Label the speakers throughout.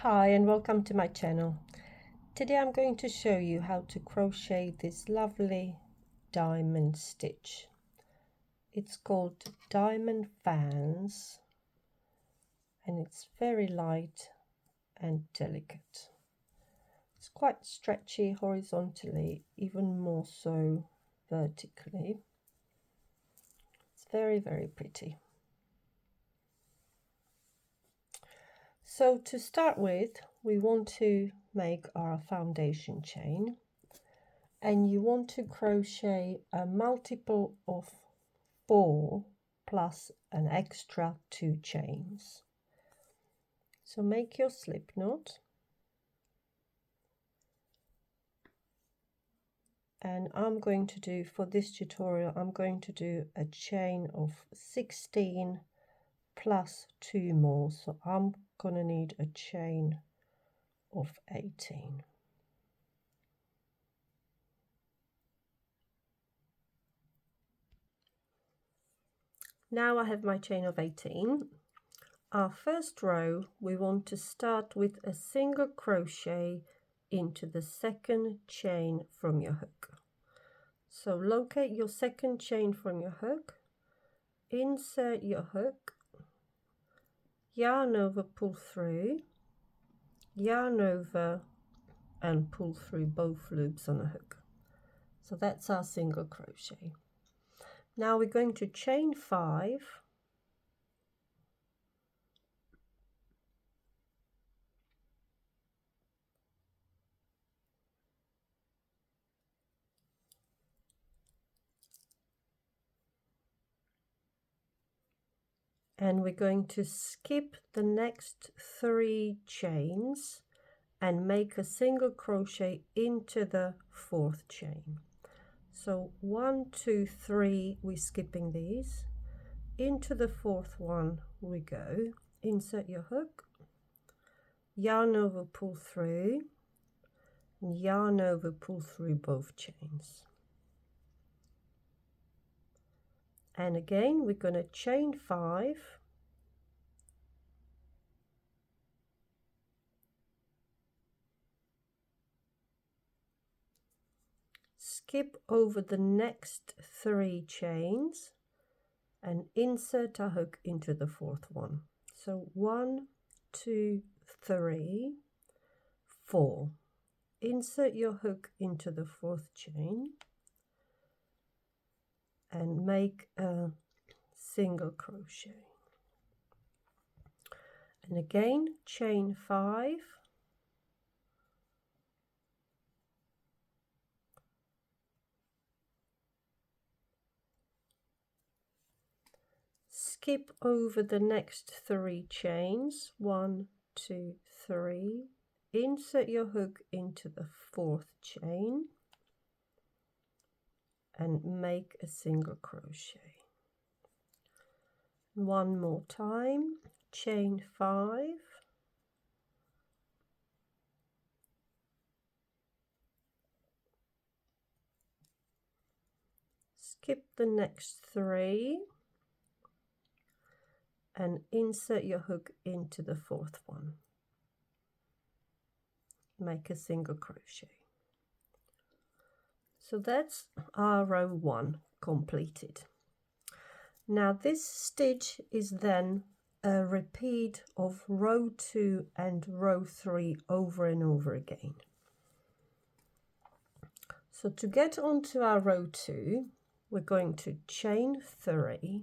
Speaker 1: Hi and welcome to my channel. Today I'm going to show you how to crochet this lovely diamond stitch. It's called diamond fans and it's very light and delicate. It's quite stretchy horizontally, even more so vertically. It's very pretty. So to start with, we want to make our foundation chain, and you want to crochet a multiple of 4 plus an extra 2 chains. So make your slip knot, and I'm going to do, for this tutorial, I'm going to do a chain of 16 plus 2 more, so I'm gonna need a chain of 18. Now I have my chain of 18. Our first row, we want to start with a single crochet into the second chain from your hook. So locate your second chain from your hook, insert your hook, yarn over, pull through, yarn over and pull through both loops on a hook. So that's our single crochet. Now we're going to chain 5, and we're going to skip the next 3 chains and make a single crochet into the 4th chain. So 1, 2, 3, we're skipping these. Into the 4th one we go, insert your hook, yarn over, pull through, yarn over, pull through both chains. And again we're going to chain 5, skip over the next 3 chains and insert our hook into the 4th one. So 1, 2, 3, 4. Insert your hook into the 4th chain and make a single crochet. And again chain 5, skip over the next 3 chains, 1, 2, 3, insert your hook into the 4th chain and make a single crochet. One more time, chain 5, skip the next 3 and insert your hook into the 4th one. Make a single crochet. So that's our row 1 completed. Now this stitch is then a repeat of row 2 and row 3 over and over again. So to get onto our row 2, we're going to chain 3,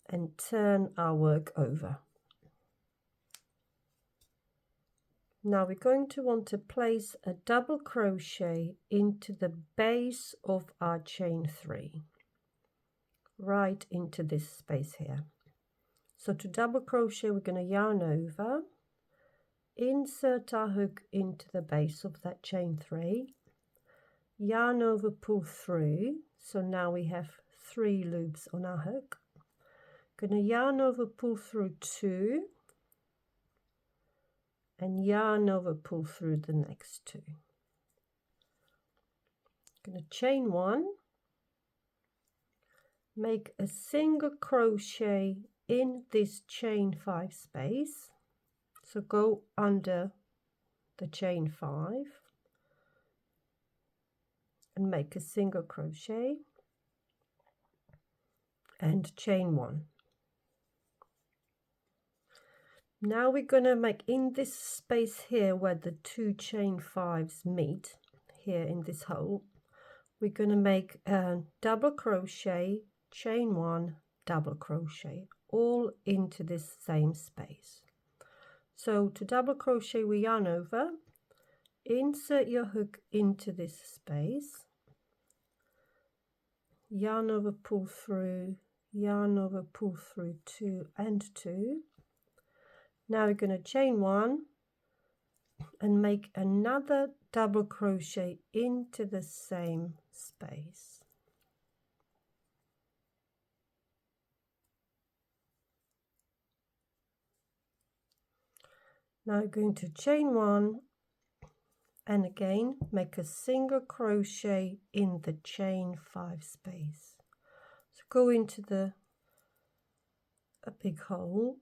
Speaker 1: and turn our work over. Now we're going to want to place a double crochet into the base of our chain 3, right into this space here. So to double crochet, we're going to yarn over, insert our hook into the base of that chain 3, yarn over, pull through. So now we have 3 loops on our hook. Going to yarn over, pull through 2, and yarn over, pull through the next 2. Going to chain 1, make a single crochet in this chain 5 space, so go under the chain 5 and make a single crochet and chain 1. Now we're going to make in this space here where the 2 chain 5s meet, here in this hole, we're going to make a double crochet, chain 1, double crochet, all into this same space. So to double crochet, we yarn over, insert your hook into this space, yarn over, pull through, yarn over, pull through 2 and 2. Now we're going to chain 1 and make another double crochet into the same space. Now we're going to chain 1 and again make a single crochet in the chain 5 space. So go into a big hole,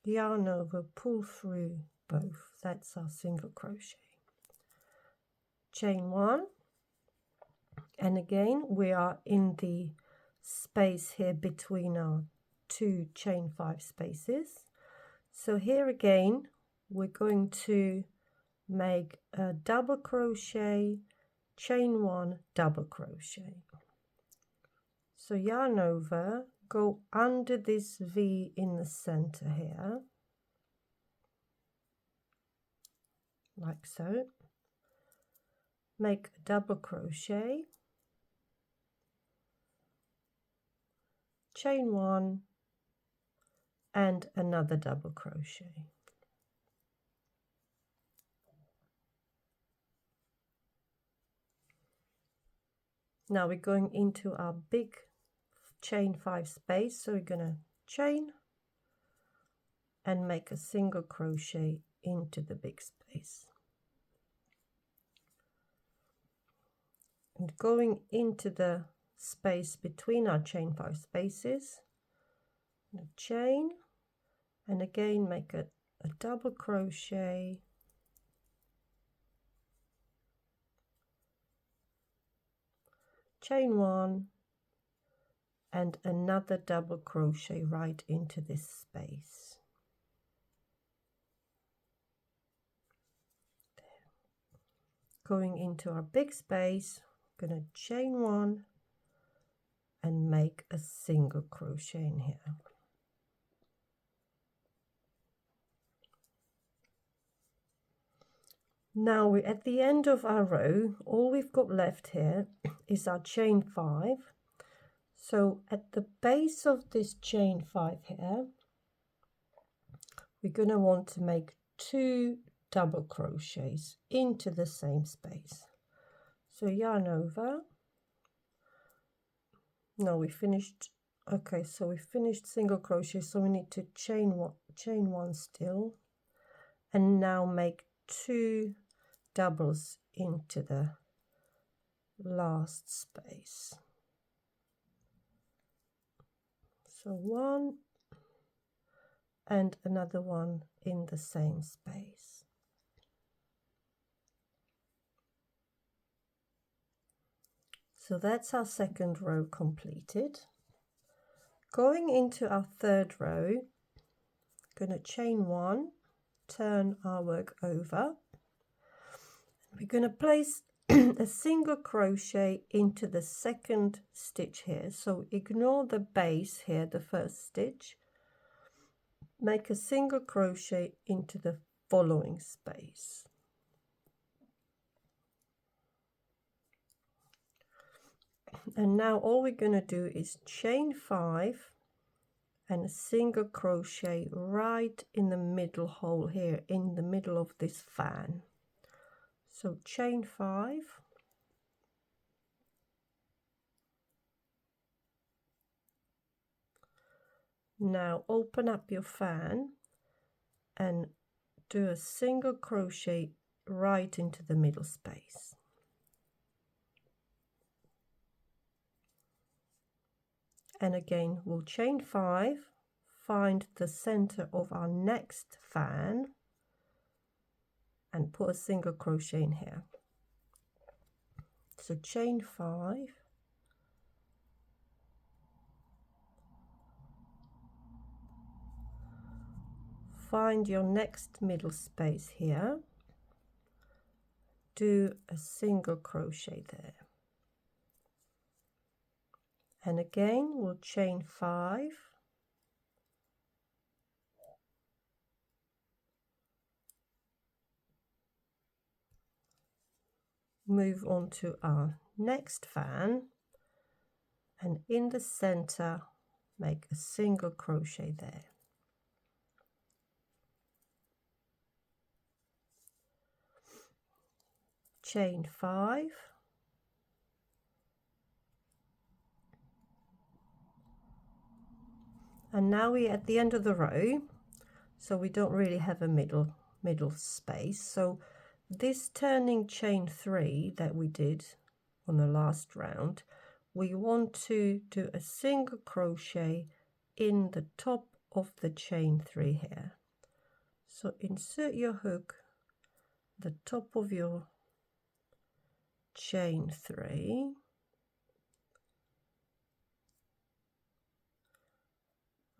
Speaker 1: yarn over, pull through both. That's our single crochet. Chain 1, and again we are in the space here between our 2 chain 5 spaces. So here again we're going to make a double crochet, chain 1, double crochet. So yarn over, go under this V in the center here, like so, make a double crochet, chain 1 and another double crochet. Now we're going into our big chain 5 space, so we're going to chain and make a single crochet into the big space. And going into the space between our chain 5 spaces, chain and again make a double crochet, chain 1 and another double crochet right into this space. Going into our big space, I'm going to chain 1 and make a single crochet in here. Now we're at the end of our row. All we've got left here is our chain 5. So at the base of this chain 5 here, we're going to want to make 2 double crochets into the same space. So yarn over. No, we finished. Okay, so we finished single crochet, so we need to chain 1 still, and now make 2 doubles into the last space. So 1 and another one in the same space. So that's our second row completed. Going into our third row, going to chain 1, turn our work over. We're going to place a single crochet into the second stitch here. So ignore the base here, the first stitch. Make a single crochet into the following space. And now all we're going to do is chain 5 and a single crochet right in the middle hole here, in the middle of this fan. So chain 5, now open up your fan and do a single crochet right into the middle space. and again we'll chain 5, find the center of our next fan and put a single crochet in here. So chain 5, find your next middle space here, do a single crochet there, and again we'll chain 5, move on to our next fan, and in the center make a single crochet there. Chain 5, and now we're at the end of the row, so we don't really have a middle space. So this turning chain 3 that we did on the last round, we want to do a single crochet in the top of the chain 3 here. So insert your hook the top of your chain 3,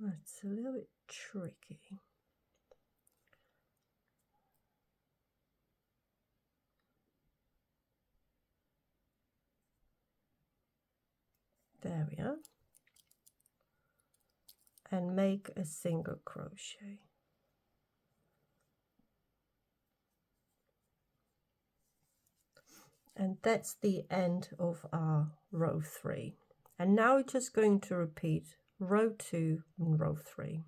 Speaker 1: that's a little bit tricky. There we are, and make a single crochet. And that's the end of our row 3. And now we're just going to repeat row 2 and row 3.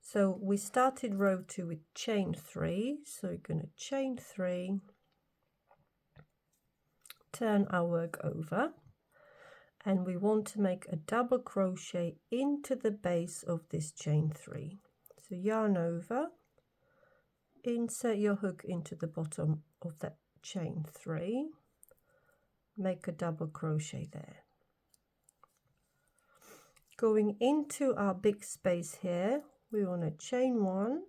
Speaker 1: So we started row 2 with chain 3, so we're going to chain 3, turn our work over, and we want to make a double crochet into the base of this chain 3. So yarn over, insert your hook into the bottom of that chain 3, make a double crochet there. Going into our big space here, we want to chain 1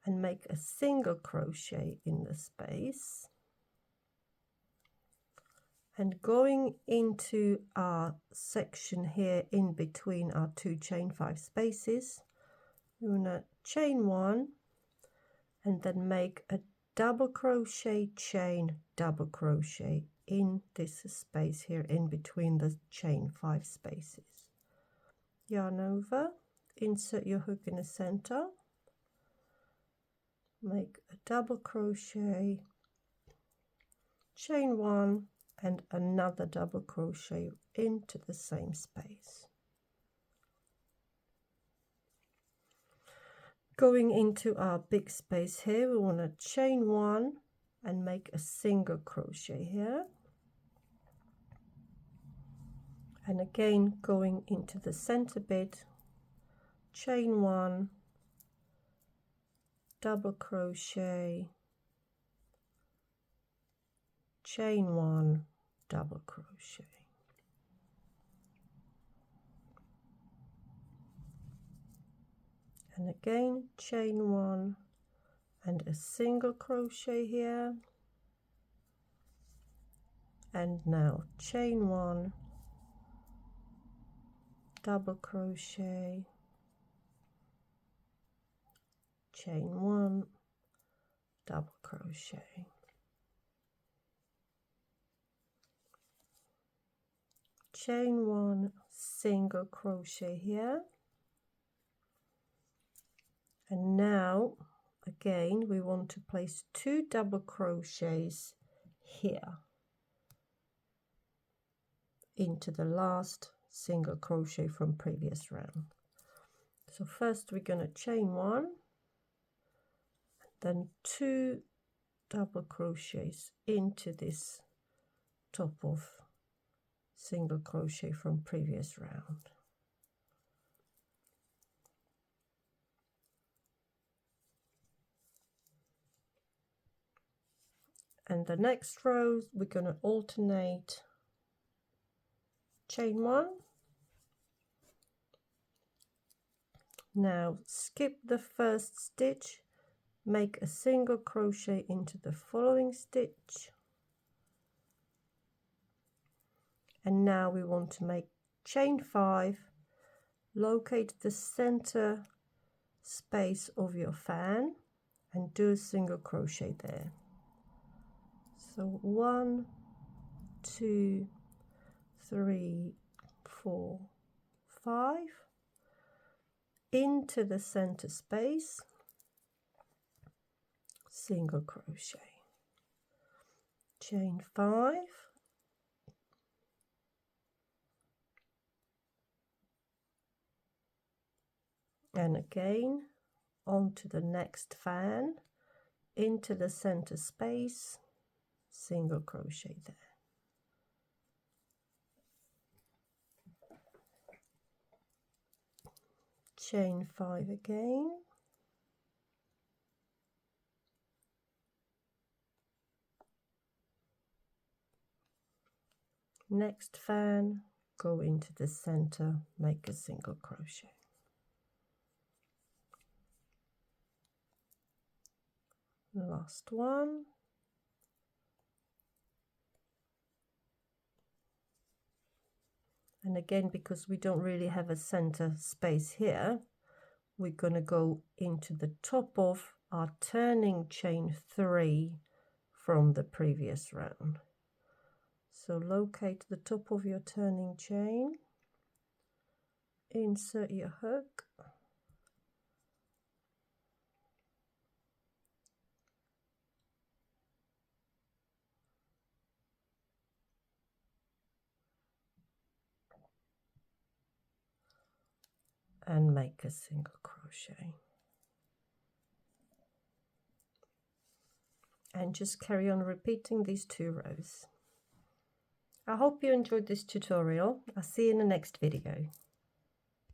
Speaker 1: and make a single crochet in the space. And going into our section here in between our 2 chain 5 spaces, we want to chain 1 and then make a double crochet, chain, double crochet in this space here in between the chain 5 spaces. Yarn over, insert your hook in the center, make a double crochet, chain 1 and another double crochet into the same space. Going into our big space here, we want to chain 1 and make a single crochet here, and again going into the center bit, chain 1, double crochet, chain 1, double crochet. And again chain 1 and a single crochet here, and now chain 1, double crochet, chain 1, double crochet, chain 1, single crochet here, and now again we want to place 2 double crochets here into the last single crochet from previous round. So first we're going to chain 1, then 2 double crochets into this top of single crochet from previous round. And the next row we're going to alternate chain 1 Now skip the first stitch, make a single crochet into the following stitch, and now we want to make chain 5, locate the center space of your fan and do a single crochet there. So 1, 2, 3, 4, 5 into the center space, single crochet, chain 5, and again onto the next fan, into the center space, single crochet there. Chain 5 again, next fan, go into the center, make a single crochet. Last one, and again, because we don't really have a center space here, we're going to go into the top of our turning chain 3 from the previous round. So locate the top of your turning chain, insert your hook, and make a single crochet. And just carry on repeating these 2 rows. I hope you enjoyed this tutorial. I'll see you in the next video.